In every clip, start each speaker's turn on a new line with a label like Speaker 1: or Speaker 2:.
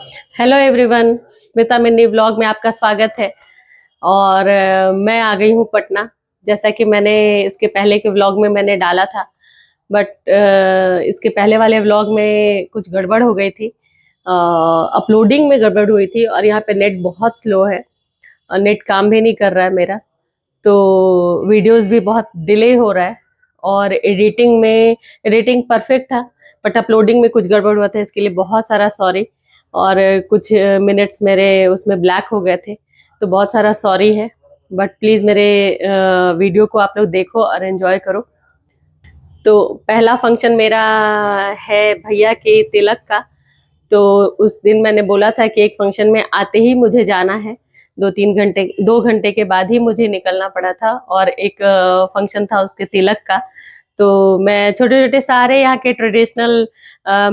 Speaker 1: Hello everyone, Smita Minni vlog में आपका स्वागत है। और मैं आ गई हूँ पटना। जैसा कि मैंने इसके पहले के व्लॉग में मैंने डाला था, बट इसके पहले वाले व्लॉग में कुछ गड़बड़ हो गई थी। अपलोडिंग में गड़बड़ हुई थी और यहाँ पे नेट बहुत स्लो है और नेट काम भी नहीं कर रहा है मेरा, तो वीडियोस भी बहुत डिले हो रहा है। और एडिटिंग परफेक्ट था, बट अपलोडिंग में कुछ गड़बड़ हुआ था, इसके लिए बहुत सारा सॉरी। और कुछ मिनट्स मेरे उसमें ब्लैक हो गए थे, तो बहुत सारा सॉरी है। बट प्लीज़ मेरे वीडियो को आप लोग देखो और एंजॉय करो। तो पहला फंक्शन मेरा है भैया के तिलक का। तो उस दिन मैंने बोला था कि एक फंक्शन में आते ही मुझे जाना है। 2 घंटे के बाद ही मुझे निकलना पड़ा था, और एक फंक्शन था उसके तिलक का। तो मैं छोटे छोटे सारे यहाँ के ट्रेडिशनल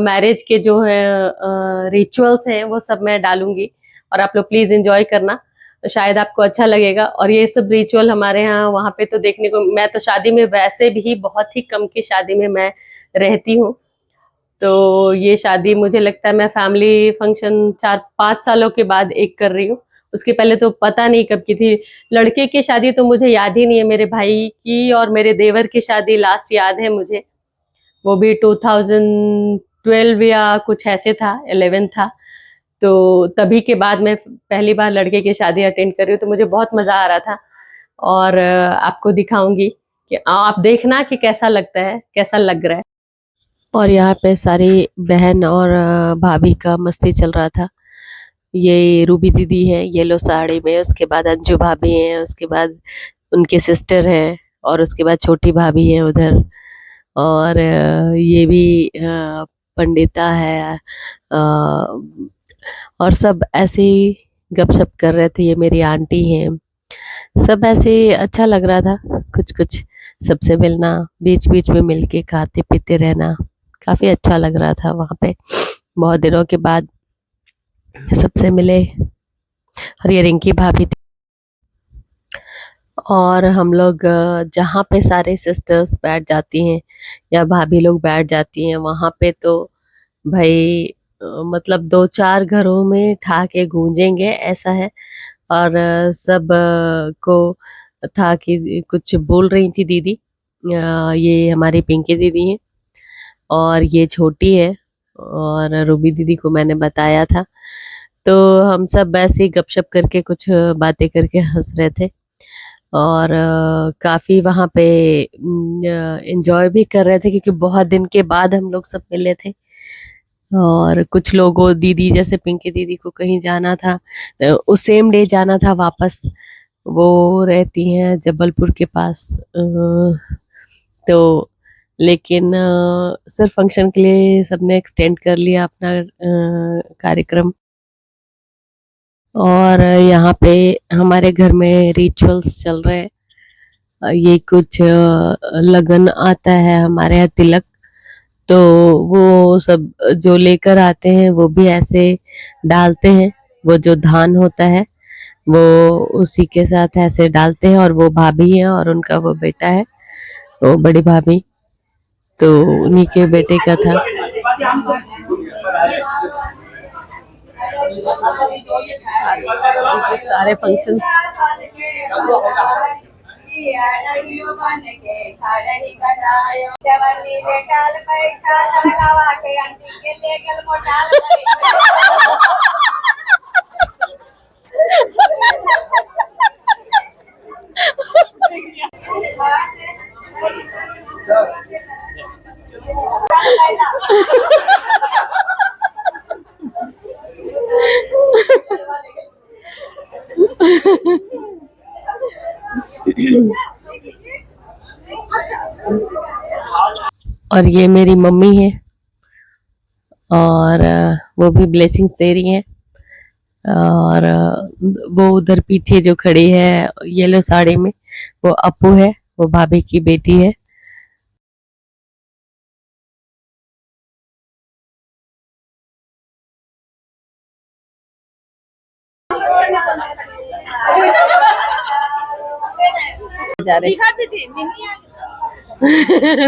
Speaker 1: मैरिज के जो है रिचुअल्स हैं वो सब मैं डालूंगी, और आप लोग प्लीज एंजॉय करना, तो शायद आपको अच्छा लगेगा। और ये सब रिचुअल हमारे यहाँ वहाँ पे तो देखने को, मैं तो शादी में वैसे भी बहुत ही कम की शादी में मैं रहती हूँ। तो ये शादी मुझे लगता है मैं फैमिली फंक्शन 4-5 सालों के बाद एक कर रही हूँ। उसके पहले तो पता नहीं कब की थी। लड़के की शादी तो मुझे याद ही नहीं है, मेरे भाई की और मेरे देवर की शादी लास्ट याद है मुझे। वो भी 2012 या कुछ ऐसे था, 11 था। तो तभी के बाद मैं पहली बार लड़के की शादी अटेंड कर रही हूँ, तो मुझे बहुत मजा आ रहा था। और आपको दिखाऊंगी कि आप देखना कि कैसा लगता है, कैसा लग रहा है। और यहाँ पे सारी बहन और भाभी का मस्ती चल रहा था। ये रूबी दीदी है येलो साड़ी में, उसके बाद अंजू भाभी हैं, उसके बाद उनके सिस्टर हैं, और उसके बाद छोटी भाभी है उधर। और ये भी पंडिता है। और सब ऐसे ही गपशप कर रहे थे। ये मेरी आंटी हैं। सब ऐसे ही अच्छा लग रहा था। कुछ कुछ सबसे मिलना, बीच बीच में मिलके खाते पीते रहना, काफी अच्छा लग रहा था वहाँ पे। बहुत दिनों के बाद सबसे मिले। और ये रिंकी भाभी थी। और हम लोग जहाँ पे सारे सिस्टर्स बैठ जाती हैं या भाभी लोग बैठ जाती हैं, वहाँ पे तो भाई मतलब 2-4 घरों में ठहाके गूंजेंगे, ऐसा है। और सब को था कि कुछ बोल रही थी दीदी। ये हमारी पिंकी दीदी हैं, और ये छोटी है। और रूबी दीदी को मैंने बताया था। तो हम सब ऐसे ही गपशप करके कुछ बातें करके हंस रहे थे। और काफी वहाँ पे एंजॉय भी कर रहे थे, क्योंकि बहुत दिन के बाद हम लोग सब मिले थे। और कुछ लोगों, दीदी जैसे पिंकी दीदी को कहीं जाना था, उस सेम डे जाना था वापस। वो रहती हैं जबलपुर के पास। तो लेकिन सिर्फ फंक्शन के लिए सबने एक्सटेंड कर लिया अपना कार्यक्रम। और यहाँ पे हमारे घर में रिचुअल्स चल रहे हैं। ये कुछ लगन आता है हमारे यहाँ, तिलक। तो वो सब जो लेकर आते हैं वो भी ऐसे डालते हैं। वो जो धान होता है वो उसी के साथ ऐसे डालते हैं। और वो भाभी है और उनका वो बेटा है, वो बड़ी भाभी, तो उन्हीं के बेटे का था। सारे फंक्शन और ये मेरी मम्मी है, और वो भी ब्लेसिंग्स दे रही हैं। और वो उधर पीछे जो खड़ी है येलो साड़ी में, वो अपू है, वो भाभी की बेटी है। जा रहे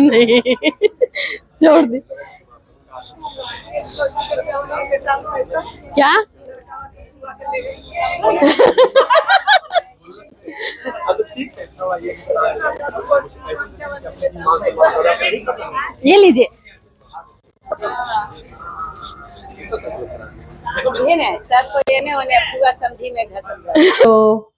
Speaker 1: नहीं, छोड़ दे। क्या? ये लीजिए।
Speaker 2: ये ना सबको देने वाले पूरा समझी में घर समझा।
Speaker 1: तो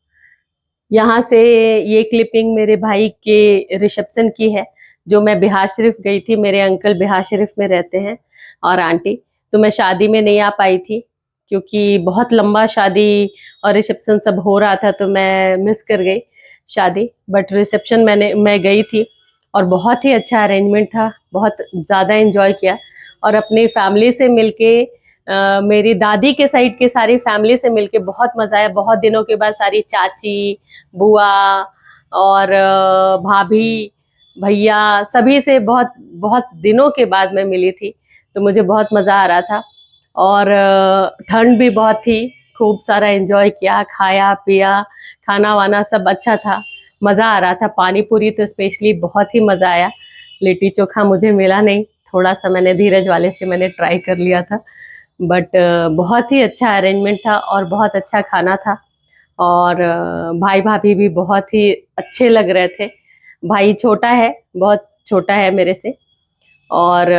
Speaker 1: यहाँ से ये क्लिपिंग मेरे भाई के रिसेप्शन की है, जो मैं बिहार शरीफ गई थी। मेरे अंकल बिहार शरीफ में रहते हैं और आंटी। तो मैं शादी में नहीं आ पाई थी क्योंकि बहुत लंबा शादी और रिसेप्शन सब हो रहा था, तो मैं मिस कर गई शादी। बट रिसेप्शन मैं गई थी और बहुत ही अच्छा अरेंजमेंट था, बहुत ज़्यादा एंजॉय किया। और अपनी फैमिली से मिलके, मेरी दादी के साइड की सारी फैमिली से मिलके बहुत मज़ा आया। बहुत दिनों के बाद सारी चाची, बुआ और भाभी, भैया, सभी से बहुत बहुत दिनों के बाद मैं मिली थी, तो मुझे बहुत मज़ा आ रहा था। और ठंड भी बहुत थी, खूब सारा एंजॉय किया, खाया पिया, खाना वाना सब अच्छा था, मज़ा आ रहा था। पानी पूरी तो स्पेशली बहुत ही मज़ा आया। लिट्टी चोखा मुझे मिला नहीं, थोड़ा सा मैंने धीरज वाले से मैंने ट्राई कर लिया था। बट बहुत ही अच्छा अरेंजमेंट था और बहुत अच्छा खाना था। और भाई भाभी भी बहुत ही अच्छे लग रहे थे। भाई छोटा है, बहुत छोटा है मेरे से। और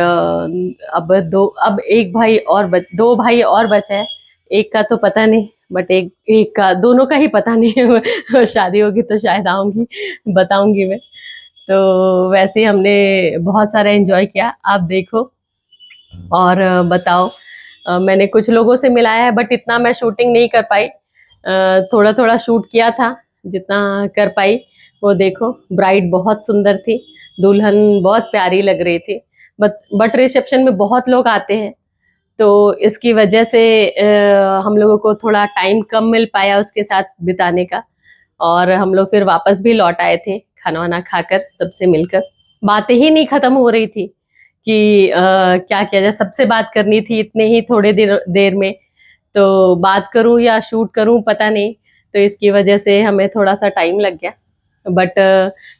Speaker 1: अब एक भाई और दो भाई और बचे हैं। एक का तो पता नहीं, बट एक का, दोनों का ही पता नहीं है। शादी होगी तो शायद आऊंगी, बताऊंगी मैं। तो वैसे ही हमने बहुत सारा एंजॉय किया, आप देखो और बताओ। मैंने कुछ लोगों से मिलाया है, बट इतना मैं शूटिंग नहीं कर पाई। थोड़ा थोड़ा शूट किया था जितना कर पाई। वो देखो, ब्राइड बहुत सुंदर थी, दुल्हन बहुत प्यारी लग रही थी। बट रिसेप्शन में बहुत लोग आते हैं, तो इसकी वजह से हम लोगों को थोड़ा टाइम कम मिल पाया उसके साथ बिताने का। और हम लोग फिर वापस भी लौट आए थे खाना वाना खाकर सबसे मिलकर। बातें ही नहीं खत्म हो रही थी कि क्या किया जाए, सबसे बात करनी थी इतने ही थोड़े देर देर में। तो बात करूं या शूट करूं पता नहीं, तो इसकी वजह से हमें थोड़ा सा टाइम लग गया। बट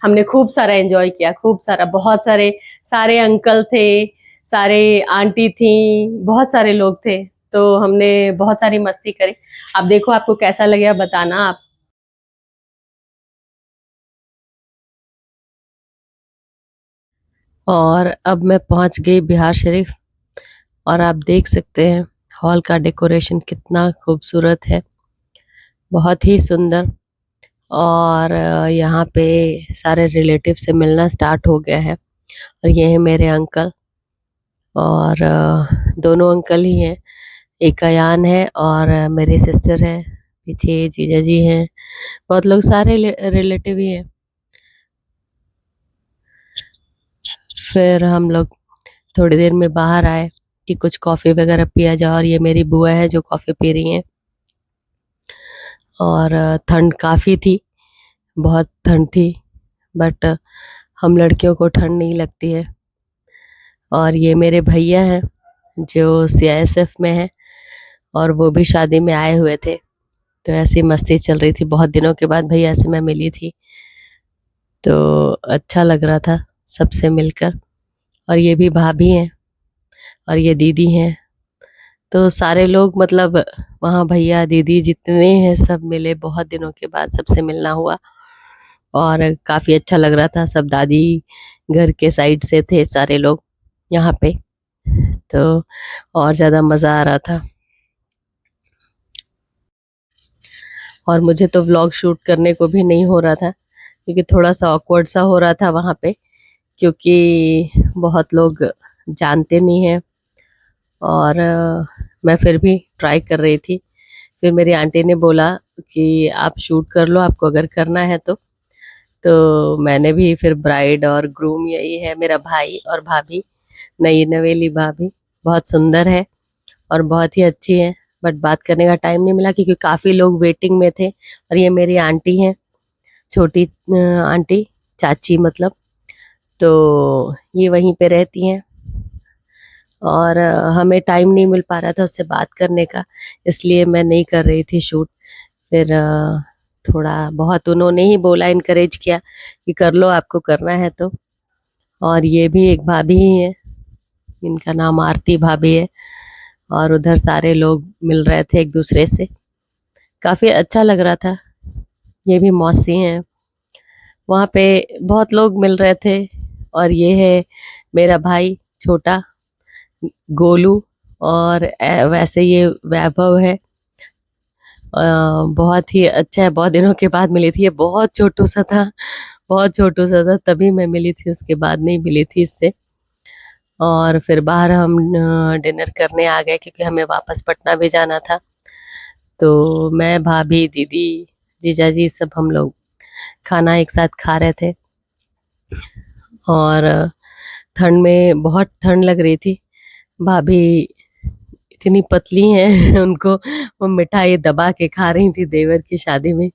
Speaker 1: हमने खूब सारा एंजॉय किया, खूब सारा, बहुत सारे, सारे अंकल थे, सारे आंटी थी, बहुत सारे लोग थे। तो हमने बहुत सारी मस्ती करी। आप देखो आपको कैसा लगा बताना आप। और अब मैं पहुंच गई बिहार शरीफ, और आप देख सकते हैं हॉल का डेकोरेशन कितना खूबसूरत है, बहुत ही सुंदर। और यहाँ पे सारे रिलेटिव से मिलना स्टार्ट हो गया है। और ये है मेरे अंकल, और दोनों अंकल ही हैं, एक अयान है और मेरी सिस्टर है, पीछे जीजा जी हैं, बहुत लोग, सारे रिलेटिव ही हैं। फिर हम लोग थोड़ी देर में बाहर आए कि कुछ कॉफ़ी वगैरह पिया जाए, और ये मेरी बुआ है जो कॉफ़ी पी रही हैं। और ठंड काफ़ी थी, बहुत ठंड थी, बट हम लड़कियों को ठंड नहीं लगती है। और ये मेरे भैया हैं जो सीआईएसएफ में है, और वो भी शादी में आए हुए थे। तो ऐसी मस्ती चल रही थी, बहुत दिनों के बाद भैया से मैं मिली थी, तो अच्छा लग रहा था सबसे मिलकर। और ये भी भाभी हैं और ये दीदी हैं। तो सारे लोग, मतलब वहाँ भैया दीदी जितने हैं सब मिले, बहुत दिनों के बाद सबसे मिलना हुआ और काफ़ी अच्छा लग रहा था। सब दादी घर के साइड से थे सारे लोग यहाँ पे, तो और ज़्यादा मज़ा आ रहा था। और मुझे तो व्लॉग शूट करने को भी नहीं हो रहा था क्योंकि थोड़ा सा ऑकवर्ड सा हो रहा था वहाँ पे, क्योंकि बहुत लोग जानते नहीं हैं। और मैं फिर भी ट्राई कर रही थी। फिर मेरी आंटी ने बोला कि आप शूट कर लो, आपको अगर करना है तो मैंने भी फिर ब्राइड और ग्रूम यही है, मेरा भाई और भाभी, नई नवेली भाभी, बहुत सुंदर है और बहुत ही अच्छी है। बट बात करने का टाइम नहीं मिला क्योंकि काफ़ी लोग वेटिंग में थे। और ये मेरी आंटी हैं, छोटी आंटी, चाची मतलब, तो ये वहीं पे रहती हैं। और हमें टाइम नहीं मिल पा रहा था उससे बात करने का, इसलिए मैं नहीं कर रही थी शूट। फिर थोड़ा बहुत उन्होंने ही बोला, इनकरेज किया कि कर लो, आपको करना है तो। और ये भी एक भाभी ही है, इनका नाम आरती भाभी है। और उधर सारे लोग मिल रहे थे एक दूसरे से, काफी अच्छा लग रहा था। ये भी मौसी हैं, वहाँ पे बहुत लोग मिल रहे थे। और ये है मेरा भाई छोटा गोलू। और वैसे ये वैभव है। बहुत ही अच्छा है, बहुत दिनों के बाद मिली थी। ये बहुत छोटू सा था, बहुत छोटू सा था, तभी मैं मिली थी, उसके बाद नहीं मिली थी इससे। और फिर बाहर हम डिनर करने आ गए क्योंकि हमें वापस पटना भी जाना था। तो मैं, भाभी, दीदी, जीजा जी सब हम लोग खाना एक साथ खा रहे थे। और ठंड में बहुत ठंड लग रही थी। भाभी इतनी पतली हैं उनको वो मिठाई दबा के खा रही थी देवर की शादी में।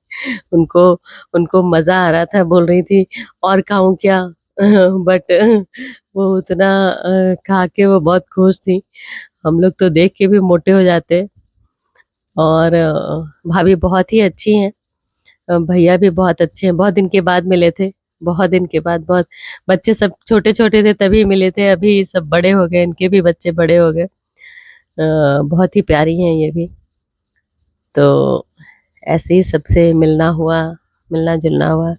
Speaker 1: उनको उनको मजा आ रहा था, बोल रही थी और खाऊं क्या बट वो उतना खा के वो बहुत खुश थी। हम लोग तो देख के भी मोटे हो जाते। और भाभी बहुत ही अच्छी हैं। भैया भी बहुत अच्छे हैं, बहुत दिन के बाद मिले थे। बहुत दिन के बाद, बहुत बच्चे सब छोटे छोटे थे तभी मिले थे, अभी सब बड़े हो गए, इनके भी बच्चे बड़े हो गए। बहुत ही प्यारी हैं ये भी। तो ऐसे ही सबसे मिलना हुआ, मिलना जुलना हुआ।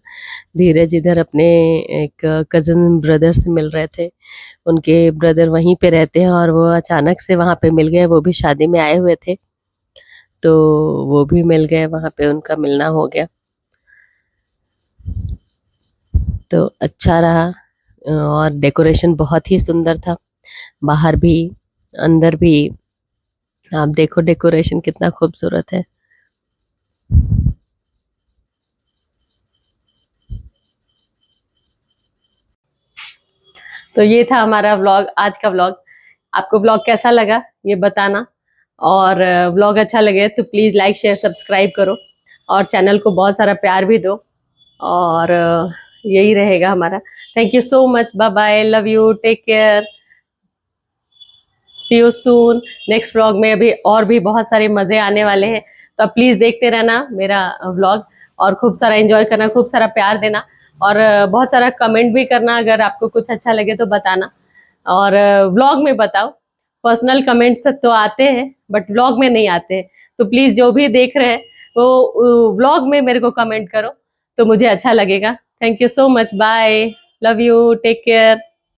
Speaker 1: धीरज इधर अपने एक कजन ब्रदर से मिल रहे थे। उनके ब्रदर वहीं पे रहते हैं और वो अचानक से वहाँ पे मिल गए, वो भी शादी में आए हुए थे तो वो भी मिल गए, वहाँ पे उनका मिलना हो गया। तो अच्छा रहा। और डेकोरेशन बहुत ही सुंदर था, बाहर भी अंदर भी। आप देखो डेकोरेशन कितना खूबसूरत है। तो ये था हमारा व्लॉग, आज का व्लॉग। आपको व्लॉग कैसा लगा ये बताना। और व्लॉग अच्छा लगे तो प्लीज़ लाइक शेयर सब्सक्राइब करो, और चैनल को बहुत सारा प्यार भी दो। और यही रहेगा हमारा। Thank you so much, bye bye, love you, take care, see you soon. Next vlog में अभी और भी बहुत सारे मज़े आने वाले हैं, तो आप प्लीज़ देखते रहना मेरा व्लॉग, और खूब सारा एंजॉय करना, खूब सारा प्यार देना, और बहुत सारा कमेंट भी करना अगर आपको कुछ अच्छा लगे तो बताना। और व्लॉग में बताओ, पर्सनल कमेंट्स तो आते हैं बट व्लॉग में नहीं आते हैं। तो प्लीज़ जो भी देख रहे हैं वो व्लॉग में मेरे को कमेंट करो तो मुझे अच्छा लगेगा। Thank you so much, bye, love you, take care.